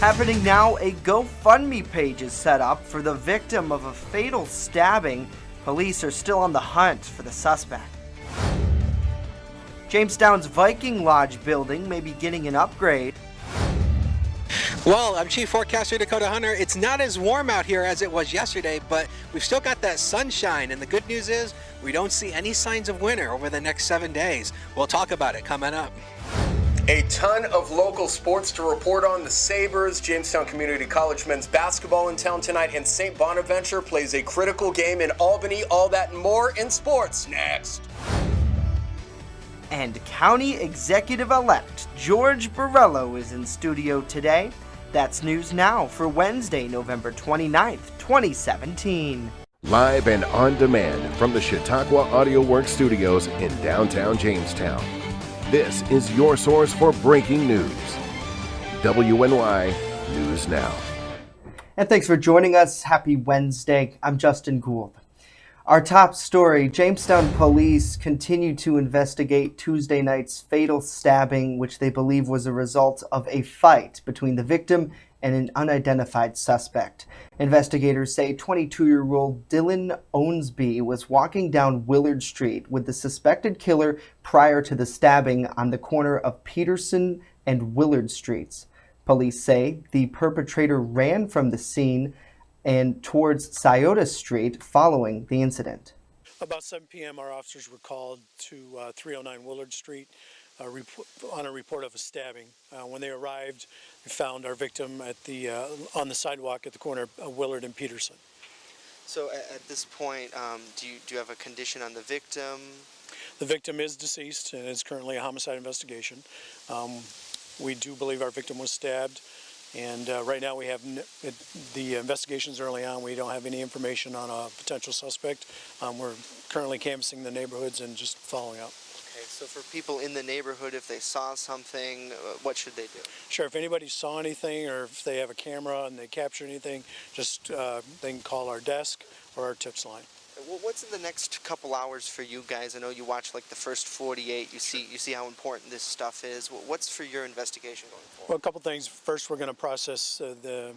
Happening now, a GoFundMe page is set up for the victim of a fatal stabbing. Police are still on the hunt for the suspect. Jamestown's Viking Lodge building may be getting an upgrade. Well, I'm Chief Forecaster Dakota Hunter. It's not as warm out here as it was yesterday, but we've still got that sunshine, and the good news is we don't see any signs of winter over the next 7 days. We'll talk about it coming up. A ton of local sports to report on. The Sabres, Jamestown Community College men's basketball in town tonight, and St. Bonaventure plays a critical game in Albany. All that and more in sports next. And County Executive-elect George Borrello is in studio today. That's news now for Wednesday, November 29th, 2017. Live and on demand from the Chautauqua Audio Works studios in downtown Jamestown. This is your source for breaking news. WNY News Now. And thanks for joining us. Happy Wednesday. I'm Justin Gould. Our top story, Jamestown police continue to investigate Tuesday night's fatal stabbing, which they believe was a result of a fight between the victim and an unidentified suspect. Investigators say 22-year-old Dylan Owensby was walking down Willard Street with the suspected killer prior to the stabbing on the corner of Peterson and Willard Streets. Police say the perpetrator ran from the scene and towards Scioto Street following the incident. About 7 p.m., our officers were called to 309 Willard Street on a report of a stabbing. When they arrived, they found our victim at on the sidewalk at the corner of Willard and Peterson. So at this point, do you have a condition on the victim? The victim is deceased and is currently a homicide investigation. We do believe our victim was stabbed. And right now we have the investigations early on. We don't have any information on a potential suspect. We're currently canvassing the neighborhoods and just following up. Okay, so for people in the neighborhood, if they saw something, what should they do? Sure, if anybody saw anything or if they have a camera and they capture anything, just they can call our desk or our tips line. Well, what's in the next couple hours for you guys? I know you watch like the first 48. You see how important this stuff is. What's for your investigation going forward? Well, a couple things. First, we're going to process the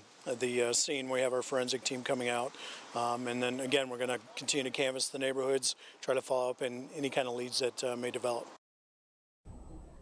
scene. We have our forensic team coming out, and then again, we're going to continue to canvass the neighborhoods, try to follow up in any kind of leads that may develop.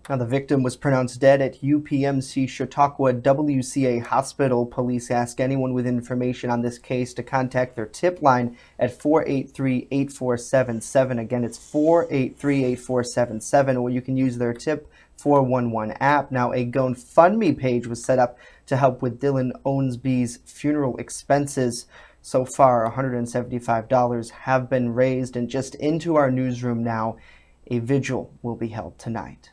Now, the victim was pronounced dead at UPMC Chautauqua WCA Hospital. Police ask anyone with information on this case to contact their tip line at 483-8477. Again, it's 483-8477, or you can use their Tip 411 app. Now, a GoFundMe page was set up to help with Dylan Owensby's funeral expenses. So far, $175 have been raised, and just into our newsroom now, a vigil will be held tonight.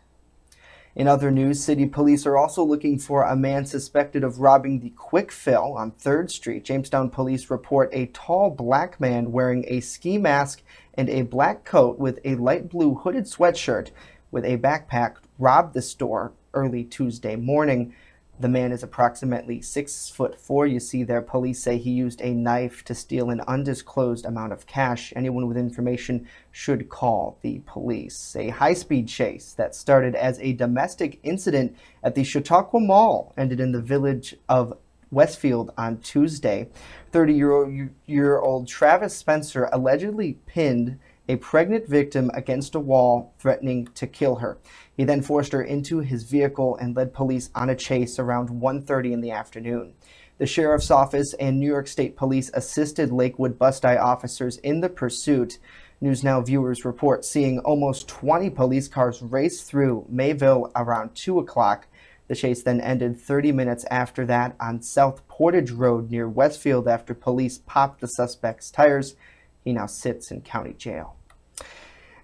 In other news, city police are also looking for a man suspected of robbing the Quick Fill on 3rd Street. Jamestown police report a tall black man wearing a ski mask and a black coat with a light blue hooded sweatshirt with a backpack robbed the store early Tuesday morning. The man is approximately 6'4". You see there, police say he used a knife to steal an undisclosed amount of cash. Anyone with information should call the police. A high-speed chase that started as a domestic incident at the Chautauqua Mall ended in the village of Westfield on Tuesday. 30-year-old Travis Spencer allegedly pinned a pregnant victim against a wall, threatening to kill her. He then forced her into his vehicle and led police on a chase around 1:30 in the afternoon. The sheriff's office and New York State Police assisted Lakewood Bust-Eye officers in the pursuit. News Now viewers report seeing almost 20 police cars race through Mayville around 2 o'clock. The chase then ended 30 minutes after that on South Portage Road near Westfield after police popped the suspect's tires. He now sits in county jail.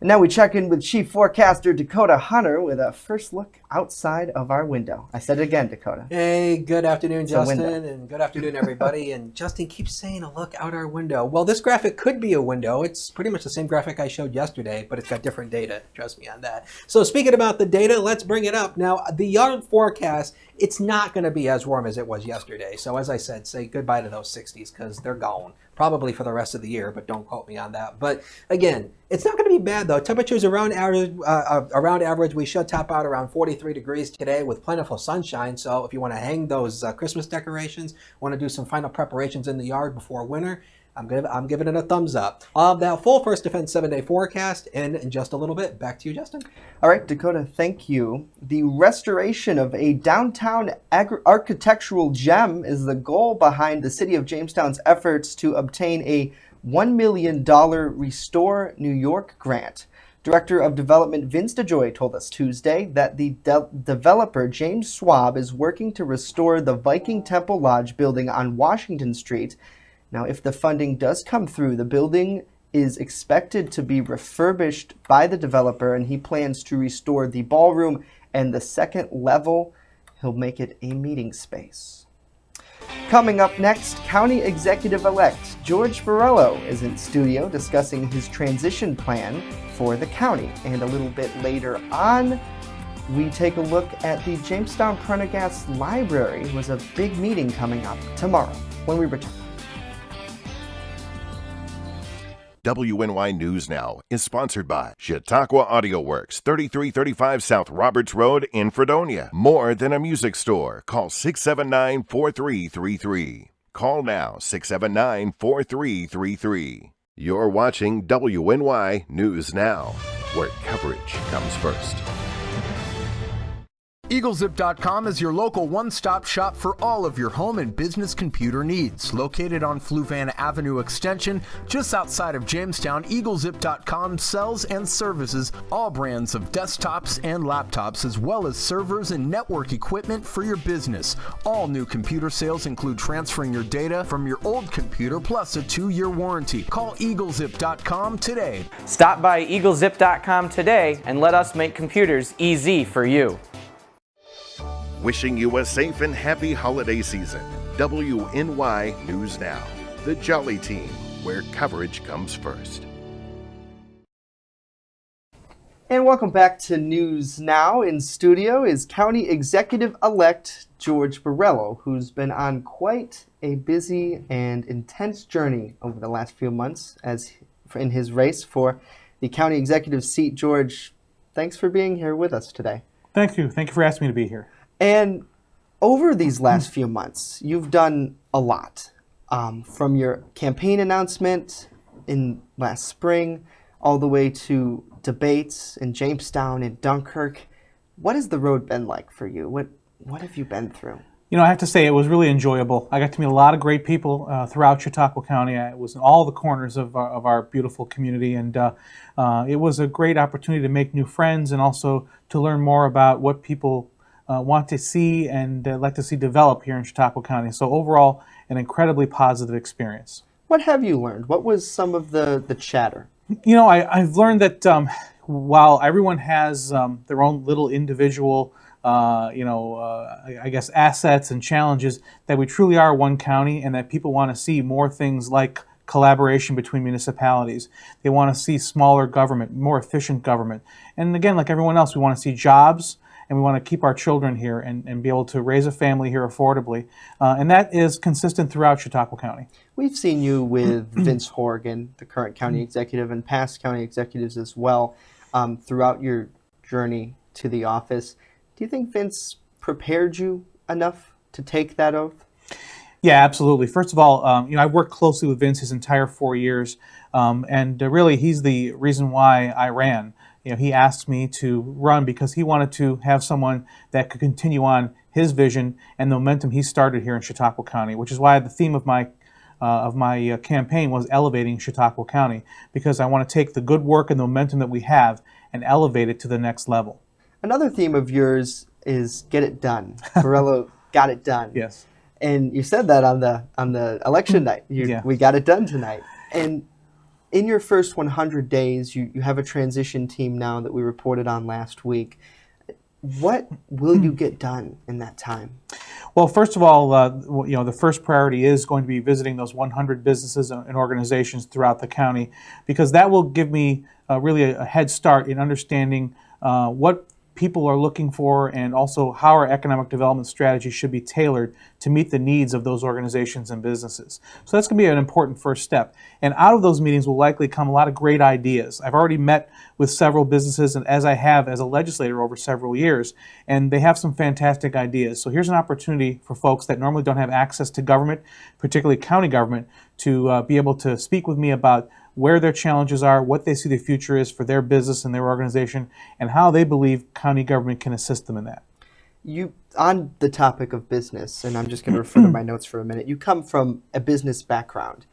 And now we check in with Chief Forecaster Dakota Hunter with a first look outside of our window. I said it again, Dakota. Hey, good afternoon, Justin, and good afternoon, everybody. And Justin keeps saying a look out our window. Well, this graphic could be a window. It's pretty much the same graphic I showed yesterday, but it's got different data. Trust me on that. So speaking about the data, let's bring it up. Now, the yard forecast it's not going to be as warm as it was yesterday. So as I said, say goodbye to those 60s because they're gone. Probably for the rest of the year, but don't quote me on that. But again, it's not going to be bad though. Temperatures around average. We should top out around 43 degrees today with plentiful sunshine. So if you want to hang those Christmas decorations, want to do some final preparations in the yard before winter, I'm giving it a thumbs up. That full First Defense 7-day forecast in just a little bit. Back to you, Justin. All right, Dakota, thank you. The restoration of a downtown architectural gem is the goal behind the City of Jamestown's efforts to obtain a $1 million Restore New York grant. Director of Development Vince DeJoy told us Tuesday that the developer James Schwab is working to restore the Viking Temple Lodge building on Washington Street. Now, if the funding does come through, the building is expected to be refurbished by the developer, and he plans to restore the ballroom and the second level. He'll make it a meeting space. Coming up next, County Executive-elect George Borrello is in studio discussing his transition plan for the county. And a little bit later on, we take a look at the Jamestown Prendergast Library. It was a big meeting coming up tomorrow when we return. WNY News Now is sponsored by Chautauqua Audio Works, 3335 South Roberts Road in Fredonia. More than a music store. Call 679-4333. Call now, 679-4333. You're watching WNY News Now, where coverage comes first. EagleZip.com is your local one-stop shop for all of your home and business computer needs. Located on Fluvan Avenue Extension, just outside of Jamestown, EagleZip.com sells and services all brands of desktops and laptops, as well as servers and network equipment for your business. All new computer sales include transferring your data from your old computer, plus a 2-year warranty. Call EagleZip.com today. Stop by EagleZip.com today and let us make computers easy for you. Wishing you a safe and happy holiday season. WNY News Now, the Jolly Team, where coverage comes first. And welcome back to News Now. In studio is County Executive-elect George Borrello, who's been on quite a busy and intense journey over the last few months as in his race for the county executive seat. George, thanks for being here with us today. Thank you. Thank you for asking me to be here. And over these last few months, you've done a lot. From your campaign announcement in last spring, all the way to debates in Jamestown and Dunkirk. What has the road been like for you? What have you been through? You know, I have to say it was really enjoyable. I got to meet a lot of great people throughout Chautauqua County. I was in all the corners of our beautiful community, and it was a great opportunity to make new friends and also to learn more about what people want to see and like to see develop here in Chautauqua County. So overall, an incredibly positive experience. What have you learned? What was some of the chatter? You know, I've learned that while everyone has their own little individual, I guess, assets and challenges, that we truly are one county and that people want to see more things like collaboration between municipalities. They want to see smaller government, more efficient government. And again, like everyone else, we want to see jobs, and we want to keep our children here and be able to raise a family here affordably. And that is consistent throughout Chautauqua County. We've seen you with Vince Horgan, the current county executive, and past county executives as well, throughout your journey to the office. Do you think Vince prepared you enough to take that oath? Yeah, absolutely. First of all, I've worked closely with Vince his entire 4 years, and really he's the reason why I ran. You know, he asked me to run because he wanted to have someone that could continue on his vision and the momentum he started here in Chautauqua County, which is why the theme of my campaign was elevating Chautauqua County, because I want to take the good work and the momentum that we have and elevate it to the next level. Another theme of yours is get it done. Borrello got it done. Yes. And you said that on the election night. We got it done tonight. And in your first 100 days, you have a transition team now that we reported on last week. What will you get done in that time? Well, first of all, the first priority is going to be visiting those 100 businesses and organizations throughout the county, because that will give me really a head start in understanding what people are looking for, and also how our economic development strategy should be tailored to meet the needs of those organizations and businesses. So that's going to be an important first step. And out of those meetings will likely come a lot of great ideas. I've already met with several businesses, and as I have as a legislator over several years, and they have some fantastic ideas. So here's an opportunity for folks that normally don't have access to government, particularly county government, to be able to speak with me about where their challenges are, what they see the future is for their business and their organization, and how they believe county government can assist them in that. You, on the topic of business, and I'm just going to refer to my notes for a minute, you come from a business background.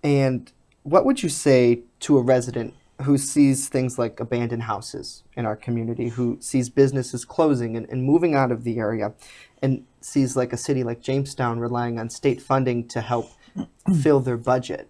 And what would you say to a resident who sees things like abandoned houses in our community, who sees businesses closing and moving out of the area, and sees like a city like Jamestown relying on state funding to help fill their budget?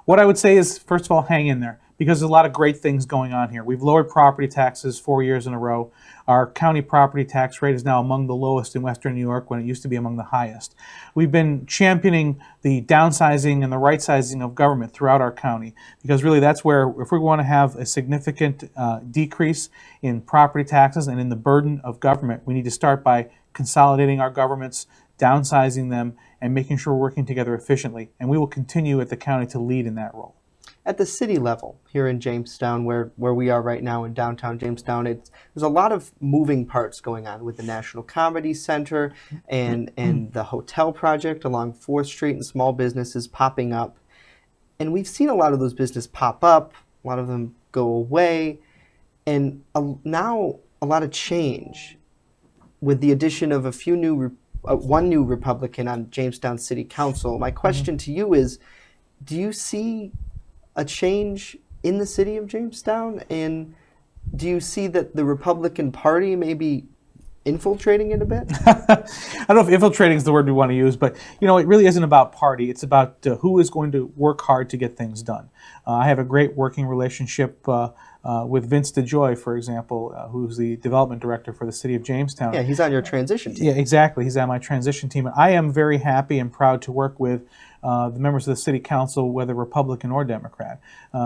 What I would say is, first of all, hang in there, because there's a lot of great things going on here. We've lowered property taxes 4 years in a row. Our county property tax rate is now among the lowest in Western New York when it used to be among the highest. We've been championing the downsizing and the right sizing of government throughout our county, because really that's where, if we want to have a significant decrease in property taxes and in the burden of government, we need to start by consolidating our governments, downsizing them, and making sure we're working together efficiently. And we will continue at the county to lead in that role. At the city level here in Jamestown, where we are right now in downtown Jamestown, there's a lot of moving parts going on with the National Comedy Center and the hotel project along 4th Street, and small businesses popping up. And we've seen a lot of those businesses pop up, a lot of them go away, and now a lot of change with the addition of one new Republican on Jamestown City Council. My question to you is, do you see a change in the city of Jamestown? And do you see that the Republican Party may be infiltrating it a bit? I don't know if infiltrating is the word we want to use, but it really isn't about party. It's about who is going to work hard to get things done. I have a great working relationship with Vince DeJoy, for example, who's the development director for the city of Jamestown. Yeah, he's on your transition team. Yeah, exactly. He's on my transition team. I am very happy and proud to work with the members of the city council, whether Republican or Democrat,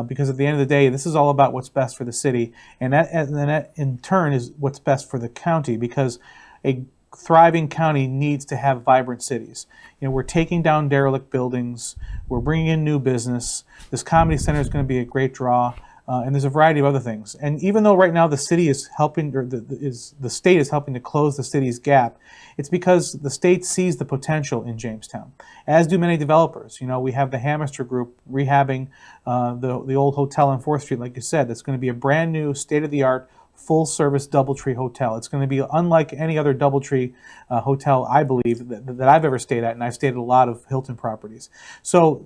because at the end of the day, this is all about what's best for the city, and that in turn is what's best for the county, because a thriving county needs to have vibrant cities. We're taking down derelict buildings, we're bringing in new business. This comedy center is going to be a great draw. And there's a variety of other things. And even though right now the city is helping, or the state is helping to close the city's gap, it's because the state sees the potential in Jamestown, as do many developers. We have the Hammerster Group rehabbing the old hotel on 4th Street, like you said. That's going to be a brand new, state-of-the-art, full-service DoubleTree hotel. It's going to be unlike any other DoubleTree hotel, I believe, that I've ever stayed at, and I've stayed at a lot of Hilton properties. So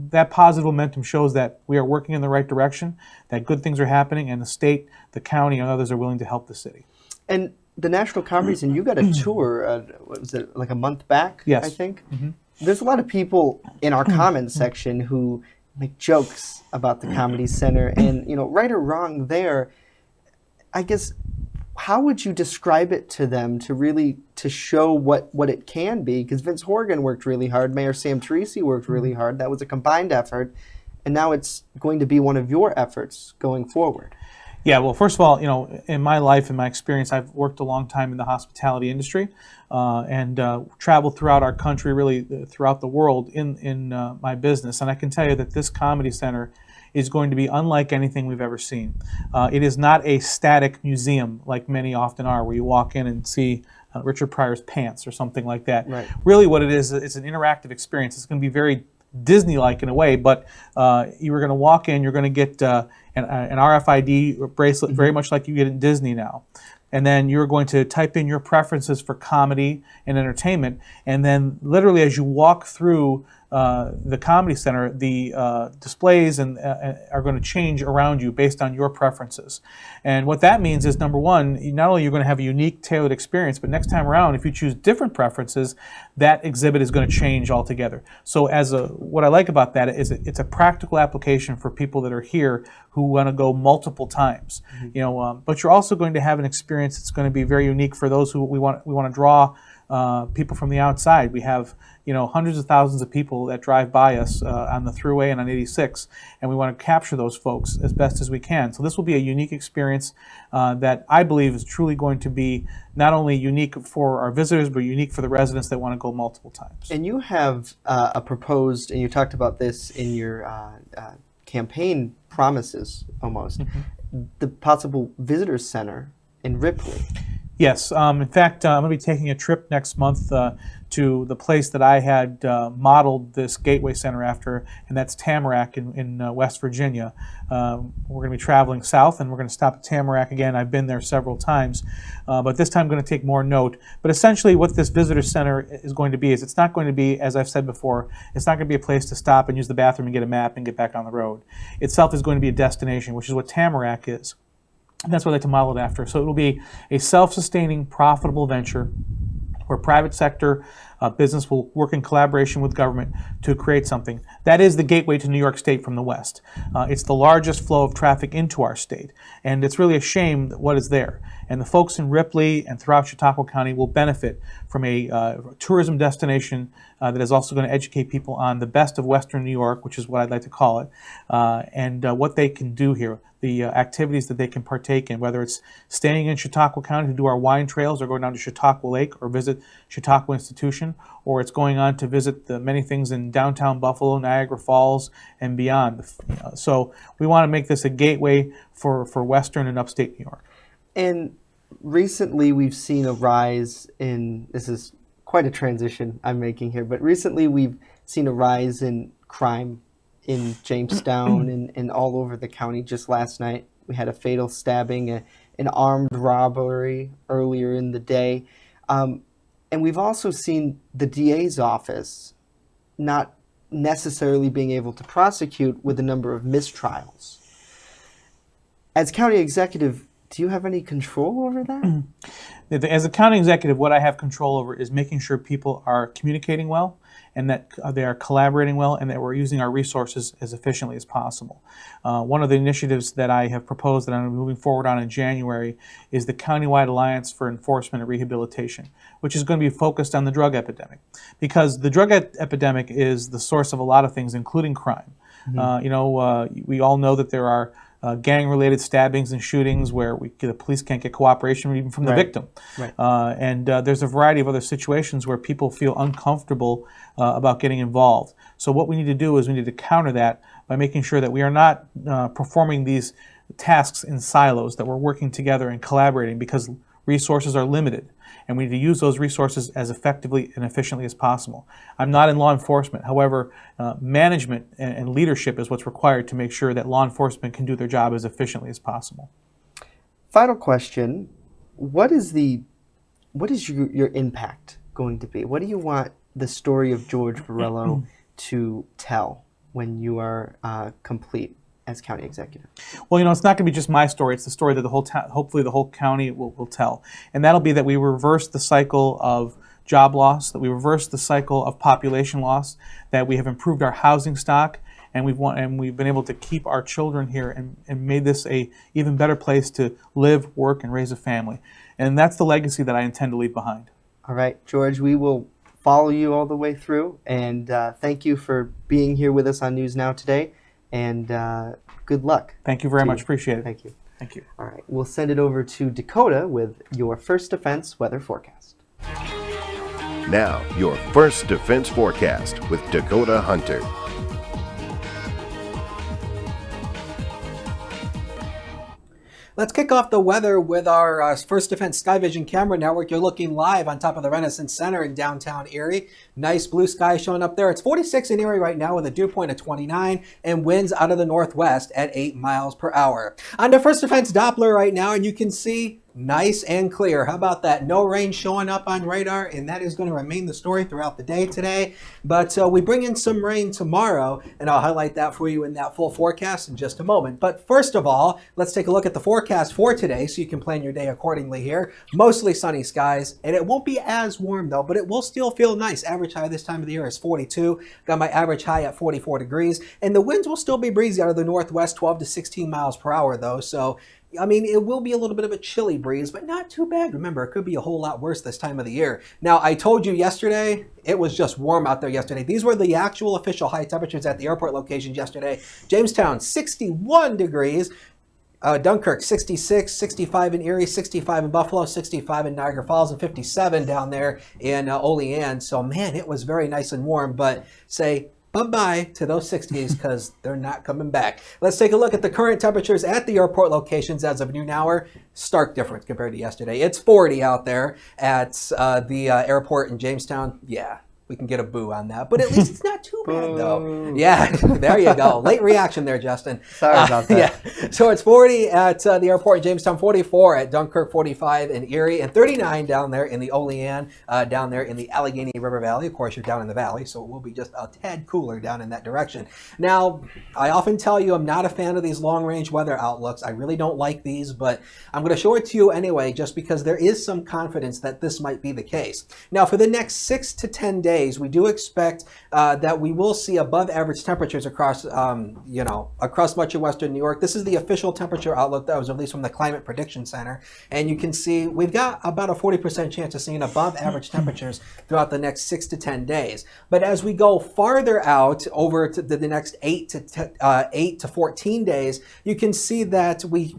that positive momentum shows that we are working in the right direction, that good things are happening, and the state, the county, and others are willing to help the city. And the National Comedy Center, you got a tour, what was it, like a month back, yes. I think? Mm-hmm. There's a lot of people in our comments section who make jokes about the Comedy Center, and, right or wrong there, I guess, how would you describe it to them to show what it can be? Because Vince Horgan worked really hard, Mayor Sam Teresi worked really hard. That was a combined effort, and now it's going to be one of your efforts going forward. Yeah, well, first of all, in my life, in my experience, I've worked a long time in the hospitality industry and traveled throughout our country, really throughout the world in my business. And I can tell you that this comedy center is going to be unlike anything we've ever seen. It is not a static museum like many often are, where you walk in and see Richard Pryor's pants or something like that. Right. Really what it is, it's an interactive experience. It's going to be very Disney-like in a way, but you were going to walk in, you're going to get an RFID bracelet, very much like you get in Disney now. And then you're going to type in your preferences for comedy and entertainment, and then literally as you walk through the Comedy Center, the displays are going to change around you based on your preferences. And what that means is, number one, not only you're going to have a unique, tailored experience, but next time around, if you choose different preferences, that exhibit is going to change altogether. So what I like about that is it's a practical application for people that are here who want to go multiple times. Mm-hmm. But you're also going to have an experience that's going to be very unique for those who we want to draw people from the outside. We have hundreds of thousands of people that drive by us on the Thruway and on 86, and we want to capture those folks as best as we can. So this will be a unique experience that I believe is truly going to be not only unique for our visitors, but unique for the residents that want to go multiple times. And you have a proposed, and you talked about this in your campaign promises almost, the possible visitor center in Ripley. Yes. In fact, I'm going to be taking a trip next month to the place that I had modeled this Gateway Center after, and that's Tamarack in West Virginia. We're going to be traveling south, and we're going to stop at Tamarack again. I've been there several times, but this time I'm going to take more note. But essentially what this visitor center is going to be is it's not going to be, as I've said before, it's not going to be a place to stop and use the bathroom and get a map and get back on the road. Itself is going to be a destination, which is what Tamarack is. And that's what I like to model it after. So it will be a self-sustaining, profitable venture where private sector business will work in collaboration with government to create something. That is the gateway to New York State from the west. It's the largest flow of traffic into our state, and it's really a shame that what is there. And the folks in Ripley and throughout Chautauqua County will benefit from a tourism destination that is also going to educate people on the best of Western New York, which is what I'd like to call it, and what they can do here. The activities that they can partake in, whether it's staying in Chautauqua County to do our wine trails or going down to Chautauqua Lake or visit Chautauqua Institution, or it's going on to visit the many things in downtown Buffalo, Niagara Falls, and beyond. So we want to make this a gateway for Western and upstate New York. And recently we've seen a rise in, this is quite a transition I'm making here, but recently we've seen a rise in crime in Jamestown and all over the county. Just last night we had a fatal stabbing, an armed robbery earlier in the day. And we've also seen the DA's office not necessarily being able to prosecute with a number of mistrials. As county executive, do you have any control over that? As a county executive, what I have control over is making sure people are communicating well and that they are collaborating well and that we're using our resources as efficiently as possible. One of the initiatives that I have proposed that I'm moving forward on in January is the Countywide Alliance for Enforcement and Rehabilitation, which is going to be focused on the drug epidemic. Because the drug epidemic is the source of a lot of things, including crime. We all know that there are gang-related stabbings and shootings where the police can't get cooperation even from the victim. Right. And there's a variety of other situations where people feel uncomfortable about getting involved. So what we need to do is we need to counter that by making sure that we are not performing these tasks in silos, that we're working together and collaborating because resources are limited. And we need to use those resources as effectively and efficiently as possible. I'm not in law enforcement. However, management and leadership is what's required to make sure that law enforcement can do their job as efficiently as possible. Final question. What is your impact going to be? What do you want the story of George Borrello to tell when you are complete as county executive? Well, it's not going to be just my story. It's the story that the whole hopefully the whole county will tell. And that'll be that we reverse the cycle of job loss, that we reverse the cycle of population loss, that we have improved our housing stock, and we've been able to keep our children here and made this a even better place to live, work, and raise a family. And that's the legacy that I intend to leave behind. All right, George, we will follow you all the way through, and thank you for being here with us on News Now today. And good luck. Thank you very much. Appreciate it. Thank you. Thank you. All right. We'll send it over to Dakota with your First Defense weather forecast. Now, your First Defense forecast with Dakota Hunter. Let's kick off the weather with our First Defense Sky Vision Camera Network. You're looking live on top of the Renaissance Center in downtown Erie. Nice blue sky showing up there. It's 46 in Erie right now with a dew point of 29 and winds out of the northwest at 8 miles per hour. On the First Defense Doppler right now, and you can see nice and clear. How about that? No rain showing up on radar, and that is going to remain the story throughout the day today. But we bring in some rain tomorrow, and I'll highlight that for you in that full forecast in just a moment. But first of all, let's take a look at the forecast for today so you can plan your day accordingly here. Mostly sunny skies, and it won't be as warm though, but it will still feel nice. Average high this time of the year is 42. Got my average high at 44 degrees, and the winds will still be breezy out of the northwest, 12 to 16 miles per hour though, so I mean, it will be a little bit of a chilly breeze, but not too bad. Remember, it could be a whole lot worse this time of the year. Now, I told you yesterday, it was just warm out there yesterday. These were the actual official high temperatures at the airport locations yesterday. Jamestown, 61 degrees. Dunkirk, 66, 65 in Erie, 65 in Buffalo, 65 in Niagara Falls, and 57 down there in Olean. So, man, it was very nice and warm, but say bye-bye to those 60s because they're not coming back. Let's take a look at the current temperatures at the airport locations as of noon hour. Stark difference compared to yesterday. It's 40 out there at the airport in Jamestown. Yeah, we can get a boo on that, but at least it's not too bad though. Yeah, there you go. Late reaction there, Justin. Sorry about that. Yeah, so it's 40 at the airport in Jamestown, 44 at Dunkirk, 45 in Erie, and 39 down there in the Olean, down there in the Allegheny River Valley. Of course, you're down in the valley, so it will be just a tad cooler down in that direction. Now, I often tell you I'm not a fan of these long-range weather outlooks. I really don't like these, but I'm going to show it to you anyway, just because there is some confidence that this might be the case. Now, for the next 6 to 10 days, we do expect that we will see above average temperatures across, across much of western New York. This is the official temperature outlook that was released from the Climate Prediction Center. And you can see we've got about a 40% chance of seeing above average temperatures throughout the next 6 to 10 days. But as we go farther out over to the next 8 to 14 days, you can see that we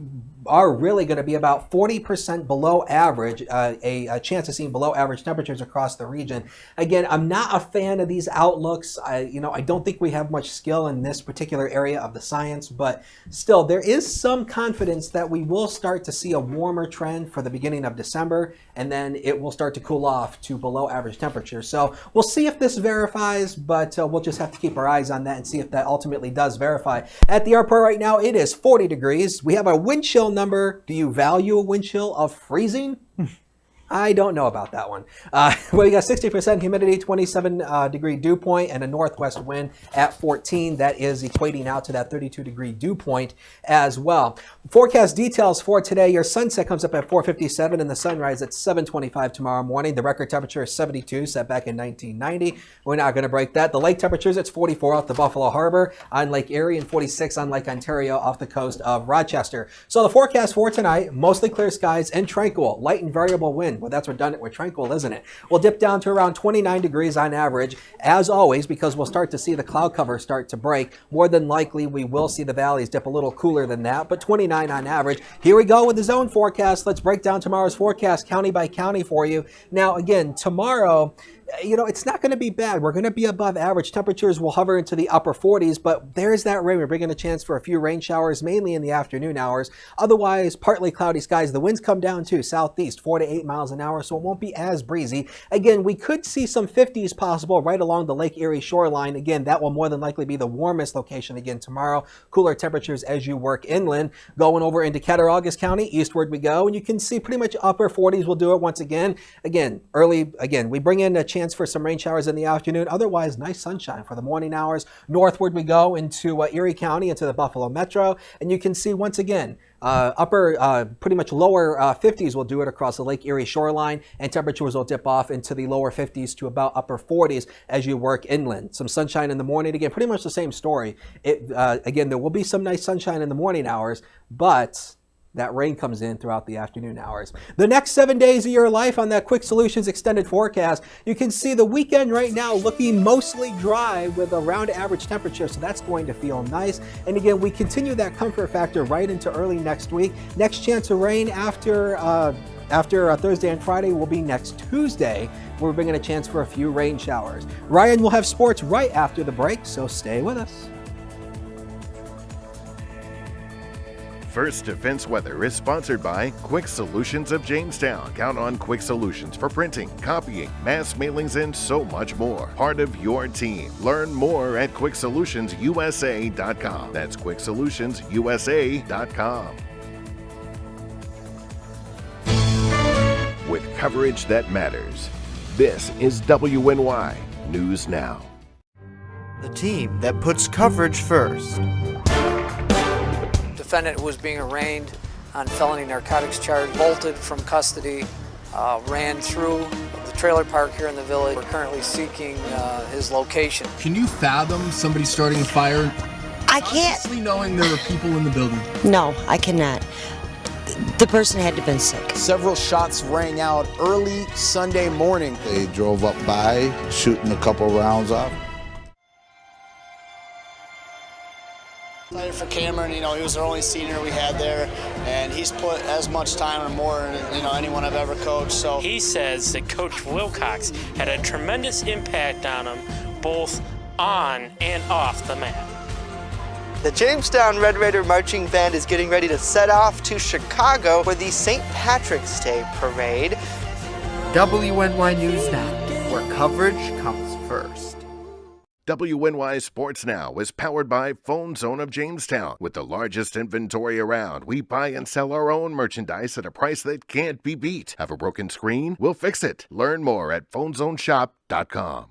are really going to be about 40% below average, a chance of seeing below average temperatures across the region. Again, I'm not a fan of these outlooks. I don't think we have much skill in this particular area of the science, but still, there is some confidence that we will start to see a warmer trend for the beginning of December, and then it will start to cool off to below average temperatures. So we'll see if this verifies, but we'll just have to keep our eyes on that and see if that ultimately does verify. At the airport right now, it is 40 degrees. We have a wind chill number. Do you value a wind chill of freezing? I don't know about that one. Well, you got 60% humidity, 27 degree dew point, and a northwest wind at 14. That is equating out to that 32 degree dew point as well. Forecast details for today. Your sunset comes up at 4:57 and the sunrise at 7:25 tomorrow morning. The record temperature is 72, set back in 1990. We're not going to break that. The lake temperatures, it's 44 off the Buffalo Harbor on Lake Erie and 46 on Lake Ontario off the coast of Rochester. So the forecast for tonight, mostly clear skies and tranquil, light and variable wind. Well, that's redundant with tranquil, isn't it? We'll dip down to around 29 degrees on average, as always, because we'll start to see the cloud cover start to break. More than likely, we will see the valleys dip a little cooler than that, but 29 on average. Here we go with the zone forecast. Let's break down tomorrow's forecast county by county for you. Now, again, tomorrow, it's not going to be bad. We're going to be above average. Temperatures will hover into the upper 40s, but there's that rain. We're bringing a chance for a few rain showers, mainly in the afternoon hours. Otherwise, partly cloudy skies. The winds come down to southeast, 4 to 8 miles an hour, so it won't be as breezy. Again, we could see some 50s possible right along the Lake Erie shoreline. Again, that will more than likely be the warmest location again tomorrow. Cooler temperatures as you work inland. Going over into Cattaraugus County, eastward we go, and you can see pretty much upper 40s will do it once again. Again, we bring in a chance for some rain showers in the afternoon. Otherwise, nice sunshine for the morning hours. Northward we go into Erie County, into the Buffalo Metro, and you can see once again pretty much lower 50s will do it across the Lake Erie shoreline, and temperatures will dip off into the lower 50s to about upper 40s as you work inland. Some sunshine in the morning. Again, pretty much the same story. Again, there will be some nice sunshine in the morning hours, but that rain comes in throughout the afternoon hours. The next 7 days of your life on that Quick Solutions extended forecast, you can see the weekend right now looking mostly dry with around average temperature, so that's going to feel nice. And again, we continue that comfort factor right into early next week. Next chance of rain after Thursday and Friday will be next Tuesday. We're bringing a chance for a few rain showers. Ryan will have sports right after the break, so stay with us. First Defense Weather is sponsored by Quick Solutions of Jamestown. Count on Quick Solutions for printing, copying, mass mailings, and so much more. Part of your team. Learn more at QuickSolutionsUSA.com. That's QuickSolutionsUSA.com. With coverage that matters, this is WNY News Now. The team that puts coverage first. Defendant who was being arraigned on felony narcotics charge bolted from custody, ran through the trailer park here in the village. We're currently seeking his location. Can you fathom somebody starting a fire? I can't. Honestly, knowing there are people in the building. No, I cannot. The person had to have been sick. Several shots rang out early Sunday morning. They drove up by, shooting a couple rounds off. Excited for Cameron, he was the only senior we had there, and he's put as much time or more than anyone I've ever coached. So he says that Coach Wilcox had a tremendous impact on him, both on and off the mat. The Jamestown Red Raider Marching Band is getting ready to set off to Chicago for the St. Patrick's Day Parade. WNY News Now, where coverage comes first. WNY Sports Now is powered by Phone Zone of Jamestown. With the largest inventory around, we buy and sell our own merchandise at a price that can't be beat. Have a broken screen? We'll fix it. Learn more at phonezoneshop.com.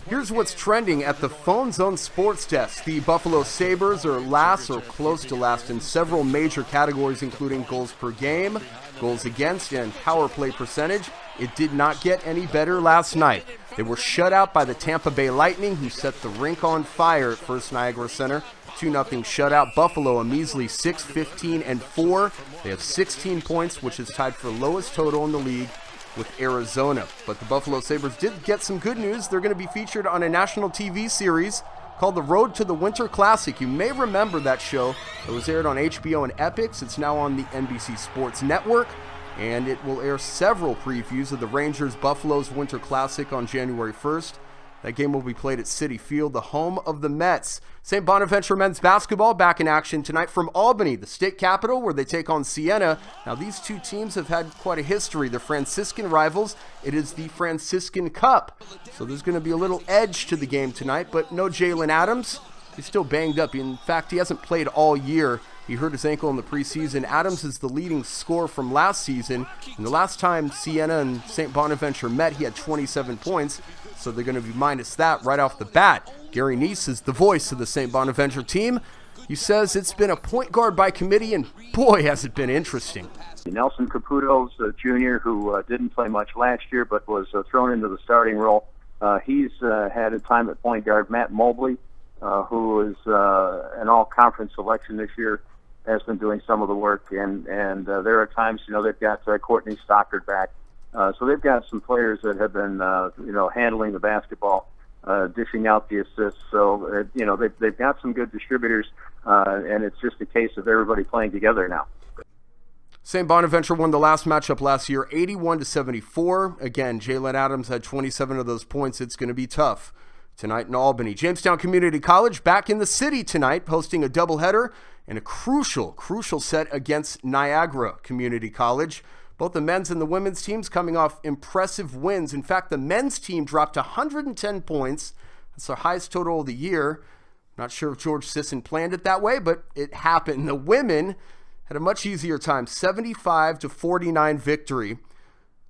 Here's what's trending at the Phone Zone Sports Desk. The Buffalo Sabres are last or close to last in several major categories, including goals per game, goals against, and power play percentage. It did not get any better last night. They were shut out by the Tampa Bay Lightning, who set the rink on fire at First Niagara Center. 2-0 shutout. Buffalo a measly 6-15-4. They have 16 points, which is tied for lowest total in the league with Arizona. But the Buffalo Sabres did get some good news. They're going to be featured on a national TV series called The Road to the Winter Classic. You may remember that show. It was aired on HBO and Epix. It's now on the NBC Sports Network, and it will air several previews of the Rangers-Buffalo's Winter Classic on January 1st. That game will be played at Citi Field, the home of the Mets. St. Bonaventure men's basketball back in action tonight from Albany, the state capital, where they take on Siena. Now, these two teams have had quite a history. They're Franciscan rivals. It is the Franciscan Cup. So there's going to be a little edge to the game tonight, but no Jalen Adams. He's still banged up. In fact, he hasn't played all year. He hurt his ankle in the preseason. Adams is the leading scorer from last season. And the last time Siena and St. Bonaventure met, he had 27 points. So they're going to be minus that right off the bat. Gary Neese is the voice of the St. Bonaventure team. He says it's been a point guard by committee, and boy, has it been interesting. Nelson Caputo's junior, who didn't play much last year but was thrown into the starting role. He's had a time at point guard. Matt Mobley, who is an all-conference selection this year, has been doing some of the work. And there are times, they've got Courtney Stockard back. So they've got some players that have been, handling the basketball, dishing out the assists. So, they've got some good distributors, and it's just a case of everybody playing together now. St. Bonaventure won the last matchup last year, 81-74. Again, Jalen Adams had 27 of those points. It's going to be tough tonight in Albany. Jamestown Community College back in the city tonight, hosting a doubleheader and a crucial set against Niagara Community College. Both the men's and the women's teams coming off impressive wins. In fact, the men's team dropped 110 points. That's their highest total of the year. Not sure if George Sisson planned it that way, but it happened. The women had a much easier time, 75-49 victory.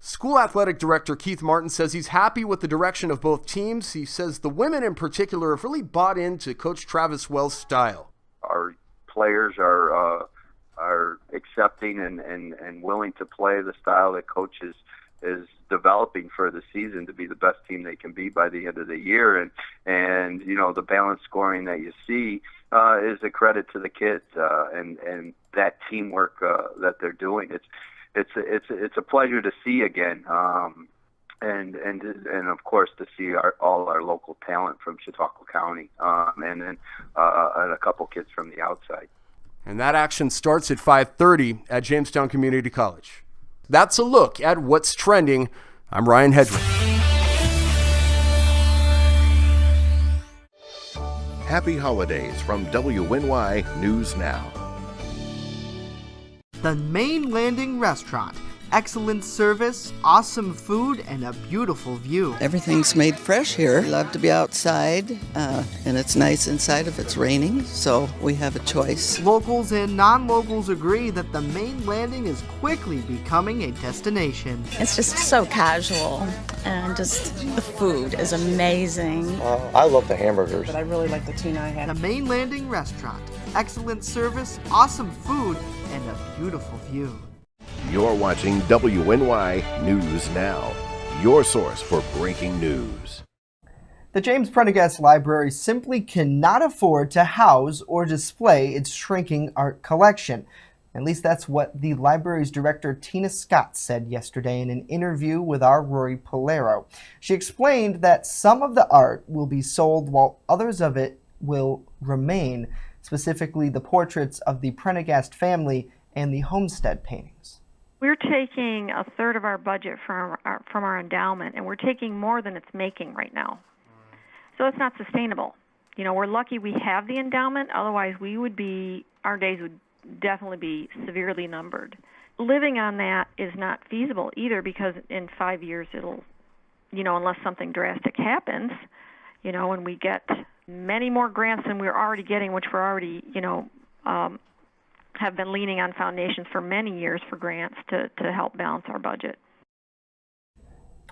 School athletic director Keith Martin says he's happy with the direction of both teams. He says the women in particular have really bought into Coach Travis Wells' style. Our players are accepting and willing to play the style that Coach is developing for the season to be the best team they can be by the end of the year. And the balanced scoring that you see is a credit to the kids and that teamwork that they're doing. It's a pleasure to see again. And of course to see all our local talent from Chautauqua County, and then a couple kids from the outside. And that action starts at 5:30 at Jamestown Community College. That's a look at what's trending. I'm Ryan Hedrick. Happy holidays from WNY News Now. The Main Landing Restaurant. Excellent service, awesome food, and a beautiful view. Everything's made fresh here. We love to be outside, and it's nice inside if it's raining, so we have a choice. Locals and non-locals agree that the Main Landing is quickly becoming a destination. It's just so casual, and just the food is amazing. I love the hamburgers. But I really like the tuna I had. The Main Landing Restaurant. Excellent service, awesome food, and a beautiful view. You're watching WNY News Now, your source for breaking news. The James Prendergast Library simply cannot afford to house or display its shrinking art collection. At least that's what the library's director Tina Scott said yesterday in an interview with our Rory Polero. She explained that some of the art will be sold while others of it will remain, specifically the portraits of the Prendergast family and the homestead paintings. We're taking a third of our budget from our endowment, and we're taking more than it's making right now. So it's not sustainable. You know, we're lucky we have the endowment, otherwise our days would definitely be severely numbered. Living on that is not feasible either, because in 5 years it'll, unless something drastic happens, and we get many more grants than we're already getting, which we're already, have been leaning on foundations for many years for grants to help balance our budget.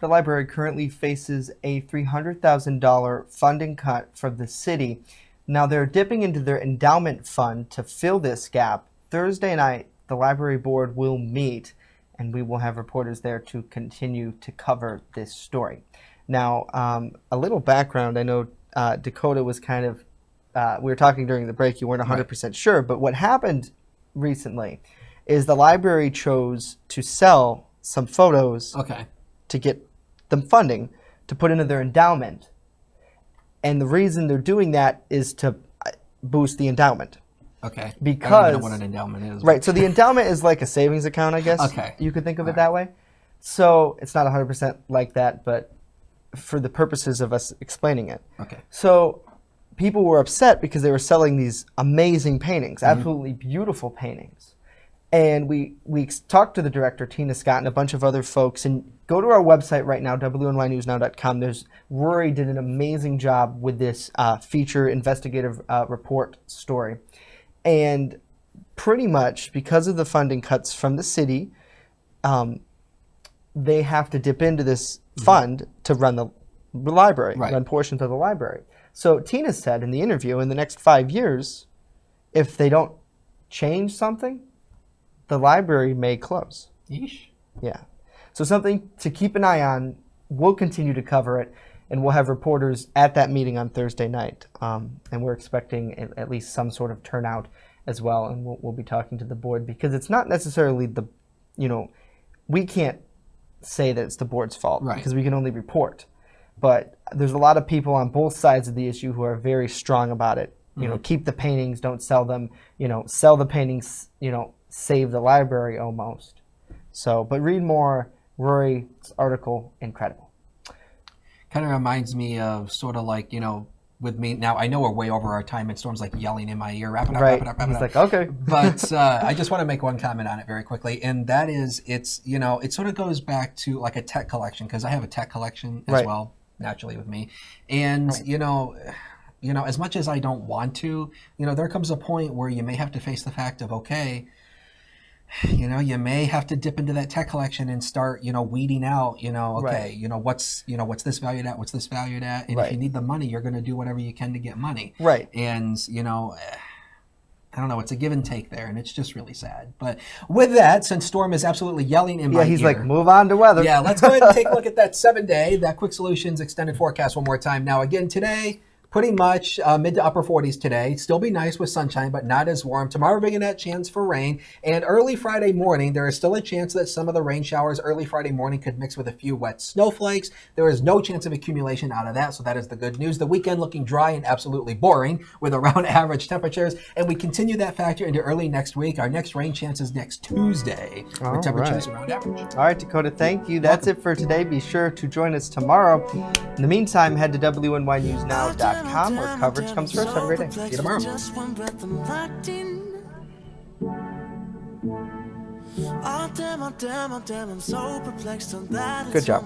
The library currently faces a $300,000 funding cut from the city. Now they're dipping into their endowment fund to fill this gap. Thursday night, the library board will meet, and we will have reporters there to continue to cover this story. Now, a little background. I know Dakota was kind of, we were talking during the break, you weren't 100% sure, but what happened recently is the library chose to sell some photos to get them funding to put into their endowment. And the reason they're doing that is to boost the endowment. Okay. Because I don't even know what an endowment is. Right. So the endowment is like a savings account, I guess. Okay. You could think of it that way. So it's not 100% like that, but for the purposes of us explaining it. Okay. So people were upset because they were selling these amazing paintings, absolutely beautiful paintings. And we talked to the director, Tina Scott, and a bunch of other folks. And go to our website right now, WNYNewsNow.com. Rory did an amazing job with this feature investigative report story. And pretty much because of the funding cuts from the city, they have to dip into this fund to run the library, run portions of the library. So Tina said in the interview, in the next 5 years, if they don't change something, the library may close. Yeesh. Yeah. So something to keep an eye on. We'll continue to cover it, and we'll have reporters at that meeting on Thursday night. And we're expecting at least some sort of turnout as well, and we'll be talking to the board, because it's not necessarily we can't say that it's the board's fault, because we can only report. But there's a lot of people on both sides of the issue who are very strong about it. Keep the paintings, don't sell them. Sell the paintings, save the library almost. So, but read more Rory's article, incredible. Kind of reminds me of sort of like, with me, now I know we're way over our time and Storm's like yelling in my ear, wrap it up, wrap it up, wrap it up. He's like, okay. But I just want to make one comment on it very quickly. And that is, it sort of goes back to like a tech collection, because I have a tech collection as well, naturally with me. And, as much as I don't want to, there comes a point where you may have to face the fact of, okay, you may have to dip into that tech collection and start, weeding out, what's this valued at, what's this valued at, and if you need the money, you're going to do whatever you can to get money. Right. And, I don't know, it's a give and take there, and it's just really sad. But with that, since Storm is absolutely yelling in my ear. Yeah, he's like, move on to weather. Yeah, let's go ahead and take a look at that 7-day, that Quick Solutions extended forecast one more time. Now, again, today, pretty much mid to upper 40s today. Still be nice with sunshine, but not as warm. Tomorrow, bringing that chance for rain. And early Friday morning, there is still a chance that some of the rain showers early Friday morning could mix with a few wet snowflakes. There is no chance of accumulation out of that, so that is the good news. The weekend looking dry and absolutely boring with around average temperatures. And we continue that factor into early next week. Our next rain chance is next Tuesday with temperatures around average. All right, Dakota, thank you. That's it for today. Be sure to join us tomorrow. In the meantime, head to WNYNewsNow.com, where coverage comes first. Have a great day. See you tomorrow. Good job.